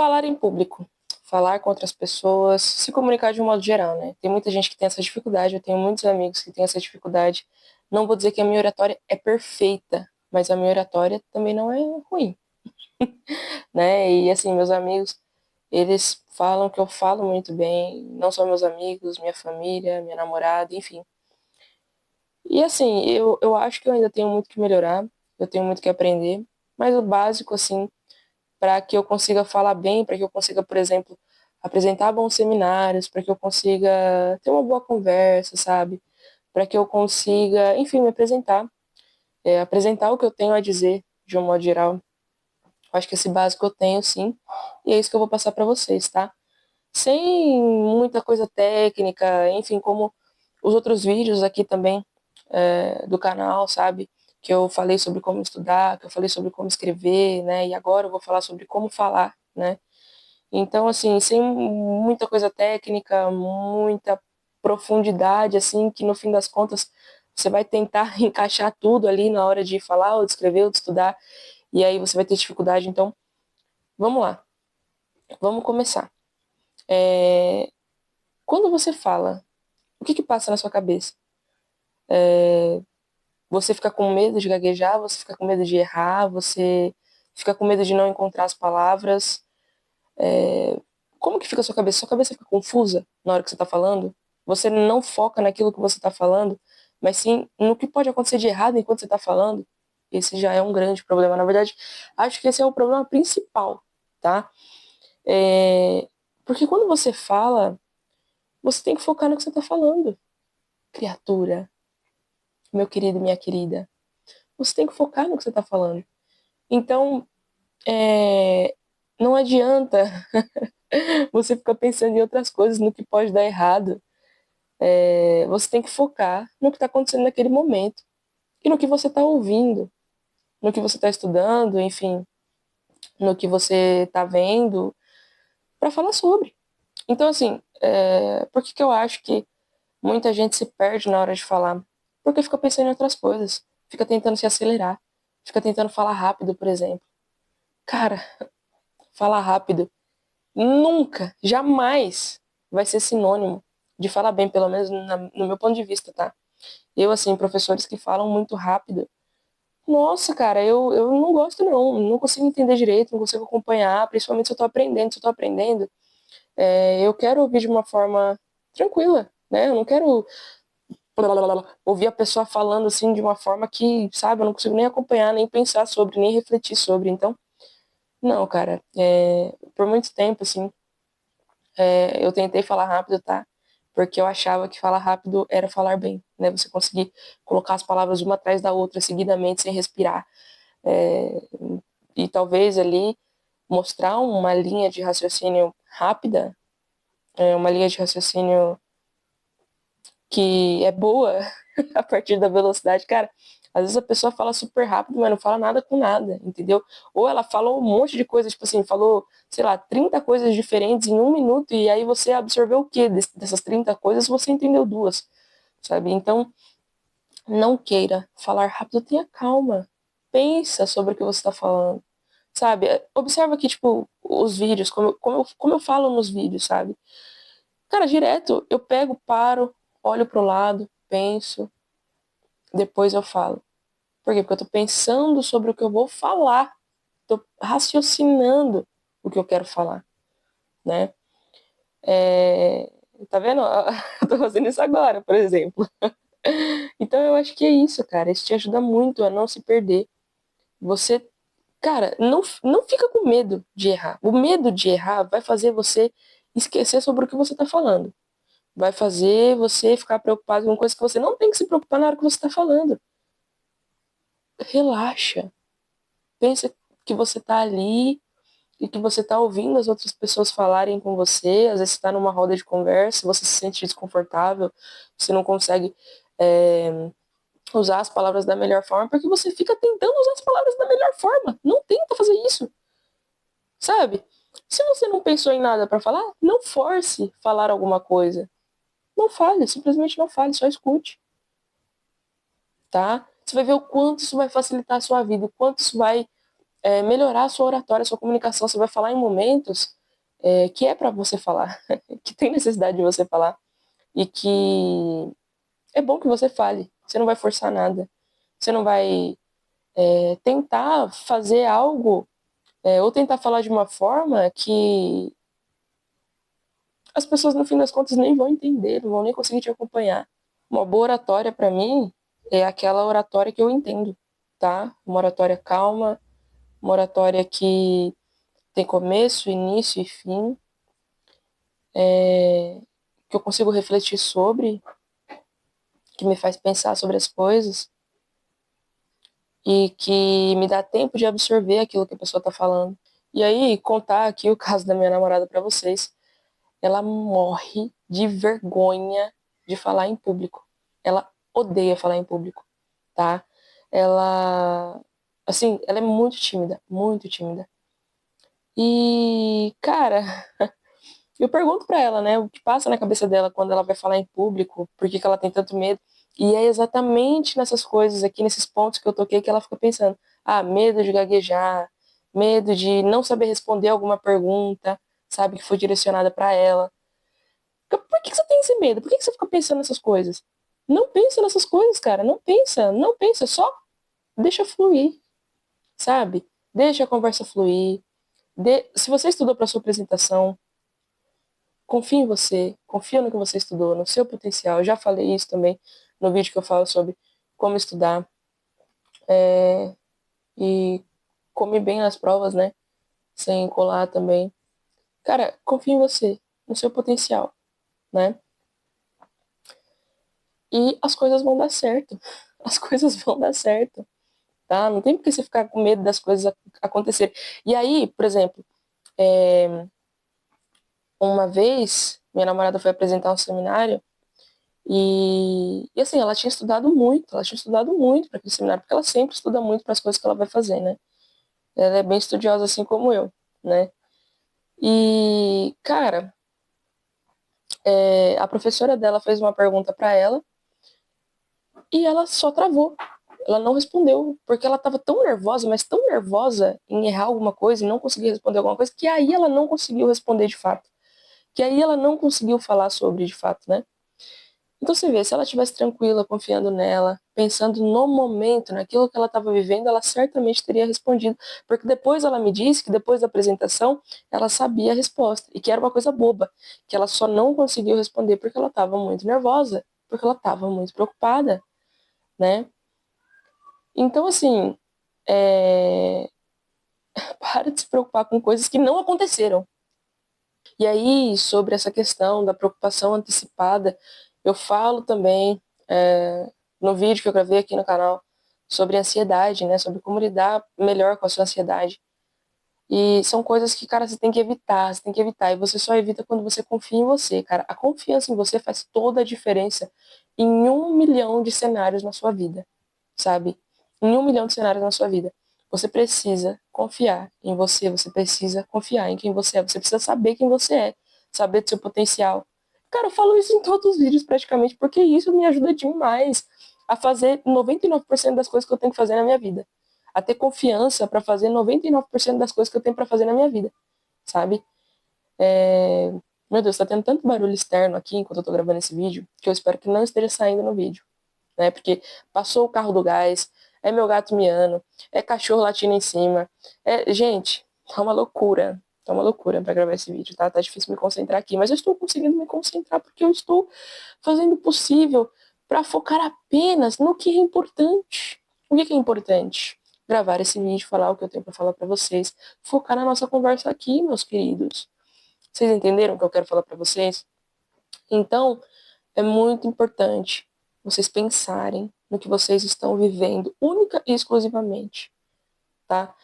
Falar em público, falar com outras pessoas, se comunicar de um modo geral, né? Tem muita gente que tem essa dificuldade, eu tenho muitos amigos que têm essa dificuldade. Não vou dizer que a minha oratória é perfeita, mas a minha oratória também não é ruim, né? E assim, meus amigos, eles falam que eu falo muito bem, não só meus amigos, minha família, minha namorada, enfim. E assim, eu acho que eu ainda tenho muito que melhorar, eu tenho muito que aprender, mas o básico, assim, para que eu consiga falar bem, para que eu consiga, por exemplo, apresentar bons seminários, para que eu consiga ter uma boa conversa, sabe? Para que eu consiga, enfim, me apresentar, apresentar o que eu tenho a dizer de um modo geral. Eu acho que esse básico eu tenho, sim, e é isso que eu vou passar para vocês, tá? Sem muita coisa técnica, enfim, como os outros vídeos aqui também do canal, sabe? Que eu falei sobre como estudar, que eu falei sobre como escrever, né? E agora eu vou falar sobre como falar, né? Então, assim, sem muita coisa técnica, muita profundidade, assim, que no fim das contas você vai tentar encaixar tudo ali na hora de falar, ou de escrever, ou de estudar, e aí você vai ter dificuldade. Então, vamos lá, vamos começar. Quando você fala, o que que passa na sua cabeça? Você fica com medo de gaguejar, você fica com medo de errar, você fica com medo de não encontrar as palavras. Como que fica a sua cabeça? Sua cabeça fica confusa na hora que você está falando? Você não foca naquilo que você está falando, mas sim no que pode acontecer de errado enquanto você está falando? Esse já é um grande problema. Na verdade, acho que esse é o problema principal, tá? Porque quando você fala, você tem que focar no que você está falando. Criatura, meu querido e minha querida, você tem que focar no que você está falando. Então, não adianta você ficar pensando em outras coisas, no que pode dar errado. Você tem que focar no que está acontecendo naquele momento e no que você está ouvindo, no que você está estudando, enfim, no que você está vendo, para falar sobre. Então, assim, por que eu acho que muita gente se perde na hora de falar? Porque fica pensando em outras coisas, fica tentando se acelerar, fica tentando falar rápido, por exemplo. Cara, falar rápido nunca, jamais vai ser sinônimo de falar bem, pelo menos no meu ponto de vista, tá? Eu, assim, professores que falam muito rápido, nossa, cara, eu não gosto não consigo entender direito, não consigo acompanhar, principalmente se eu tô aprendendo, eu quero ouvir de uma forma tranquila, né? Eu não quero ouvir a pessoa falando assim de uma forma que, sabe, eu não consigo nem acompanhar, nem pensar sobre, nem refletir sobre. Então, não, cara, por muito tempo, assim, eu tentei falar rápido, tá? Porque eu achava que falar rápido era falar bem, né? Você conseguir colocar as palavras uma atrás da outra seguidamente, sem respirar. É, e talvez ali mostrar uma linha de raciocínio rápida, uma linha de raciocínio que é boa a partir da velocidade. Cara, às vezes a pessoa fala super rápido, mas não fala nada com nada, entendeu? Ou ela falou um monte de coisas, tipo assim, falou, sei lá, 30 coisas diferentes em um minuto, e aí você absorveu o quê dessas 30 coisas? Você entendeu duas, sabe? Então, não queira falar rápido, tenha calma. Pensa sobre o que você está falando, sabe? Observa aqui, tipo, os vídeos, como eu falo nos vídeos, sabe? Cara, direto, eu pego, paro, olho pro lado, penso, depois eu falo. Por quê? Porque eu tô pensando sobre o que eu vou falar. Tô raciocinando o que eu quero falar, né? Tá vendo? Eu tô fazendo isso agora, por exemplo. Então eu acho que é isso, cara. Isso te ajuda muito a não se perder. Você, cara, não fica com medo de errar. O medo de errar vai fazer você esquecer sobre o que você tá falando. Vai fazer você ficar preocupado com coisas que você não tem que se preocupar na hora que você tá falando. Relaxa. Pensa que você tá ali e que você tá ouvindo as outras pessoas falarem com você. Às vezes você tá numa roda de conversa, você se sente desconfortável, você não consegue usar as palavras da melhor forma, porque você fica tentando usar as palavras da melhor forma. Não tenta fazer isso, sabe? Se você não pensou em nada para falar, não force falar alguma coisa. Não fale, simplesmente não fale, só escute, tá? Você vai ver o quanto isso vai facilitar a sua vida, o quanto isso vai melhorar a sua oratória, a sua comunicação. Você vai falar em momentos que é para você falar, que tem necessidade de você falar e que é bom que você fale. Você não vai forçar nada. Você não vai tentar fazer algo ou tentar falar de uma forma que as pessoas, no fim das contas, nem vão entender, não vão nem conseguir te acompanhar. Uma boa oratória, para mim, é aquela oratória que eu entendo, tá? Uma oratória calma, uma oratória que tem começo, início e fim, que eu consigo refletir sobre, que me faz pensar sobre as coisas e que me dá tempo de absorver aquilo que a pessoa está falando. E aí, contar aqui o caso da minha namorada para vocês. Ela morre de vergonha de falar em público. Ela odeia falar em público, tá? Ela, assim, ela é muito tímida, muito tímida. E, cara, eu pergunto pra ela, né, o que passa na cabeça dela quando ela vai falar em público, por que que ela tem tanto medo. E é exatamente nessas coisas aqui, nesses pontos que eu toquei, que ela fica pensando: ah, medo de gaguejar, medo de não saber responder alguma pergunta, sabe, que foi direcionada pra ela. Por que você tem esse medo? Por que você fica pensando nessas coisas? Não pensa nessas coisas, cara. Não pensa, não pensa. Só deixa fluir, sabe? Deixa a conversa fluir. Se você estudou para sua apresentação, confia em você. Confia no que você estudou, no seu potencial. Eu já falei isso também no vídeo que eu falo sobre como estudar. E come bem nas provas, né? Sem colar também. Cara, confia em você, no seu potencial, né? E as coisas vão dar certo. As coisas vão dar certo. Tá? Não tem por que você ficar com medo das coisas acontecerem. E aí, por exemplo, uma vez, minha namorada foi apresentar um seminário e assim, ela tinha estudado muito para aquele seminário, porque ela sempre estuda muito para as coisas que ela vai fazer, né? Ela é bem estudiosa assim como eu, né? E, cara, a professora dela fez uma pergunta para ela e ela só travou. Ela não respondeu, porque ela estava tão nervosa, mas tão nervosa em errar alguma coisa e não conseguir responder alguma coisa, que aí ela não conseguiu responder de fato. Que aí ela não conseguiu falar sobre de fato, né? Então você vê, se ela estivesse tranquila, confiando nela, pensando no momento, naquilo que ela estava vivendo, ela certamente teria respondido. Porque depois ela me disse que depois da apresentação, ela sabia a resposta. E que era uma coisa boba. Que ela só não conseguiu responder porque ela estava muito nervosa. Porque ela estava muito preocupada, né? Então, assim, para de se preocupar com coisas que não aconteceram. E aí, sobre essa questão da preocupação antecipada, eu falo também no vídeo que eu gravei aqui no canal sobre ansiedade, né? Sobre como lidar melhor com a sua ansiedade. E são coisas que, cara, você tem que evitar, você tem que evitar. E você só evita quando você confia em você, cara. A confiança em você faz toda a diferença em 1 milhão de cenários na sua vida, sabe? Em 1 milhão de cenários na sua vida. Você precisa confiar em você, você precisa confiar em quem você é, você precisa saber quem você é, saber do seu potencial. Cara, eu falo isso em todos os vídeos praticamente, porque isso me ajuda demais a fazer 99% das coisas que eu tenho que fazer na minha vida. A ter confiança para fazer 99% das coisas que eu tenho para fazer na minha vida, sabe? Meu Deus, tá tendo tanto barulho externo aqui enquanto eu tô gravando esse vídeo, que eu espero que não esteja saindo no vídeo, né? Porque passou o carro do gás, é meu gato miando, é cachorro latindo em cima. Gente, tá uma loucura. Tá uma loucura pra gravar esse vídeo, tá? Tá difícil me concentrar aqui, mas eu estou conseguindo me concentrar porque eu estou fazendo o possível para focar apenas no que é importante. O que é importante? Gravar esse vídeo, falar o que eu tenho para falar para vocês, focar na nossa conversa aqui, meus queridos. Vocês entenderam o que eu quero falar para vocês? Então, é muito importante vocês pensarem no que vocês estão vivendo, única e exclusivamente, tá?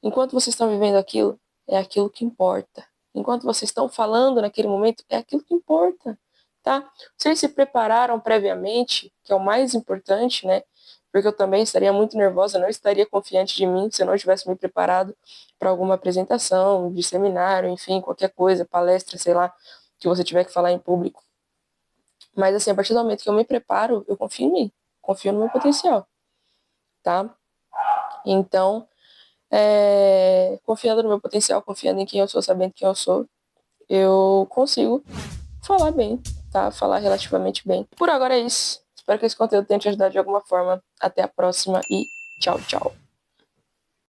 Enquanto vocês estão vivendo aquilo, é aquilo que importa. Enquanto vocês estão falando naquele momento, é aquilo que importa, tá? Vocês se prepararam previamente, que é o mais importante, né? Porque eu também estaria muito nervosa, não estaria confiante de mim se eu não tivesse me preparado para alguma apresentação, de seminário, enfim, qualquer coisa, palestra, sei lá, que você tiver que falar em público. Mas assim, a partir do momento que eu me preparo, eu confio em mim, confio no meu potencial, tá? Então, confiando no meu potencial, confiando em quem eu sou, sabendo quem eu sou, eu consigo falar bem, tá? Falar relativamente bem. Por agora é isso. Espero que esse conteúdo tenha te ajudado de alguma forma. Até a próxima e tchau, tchau.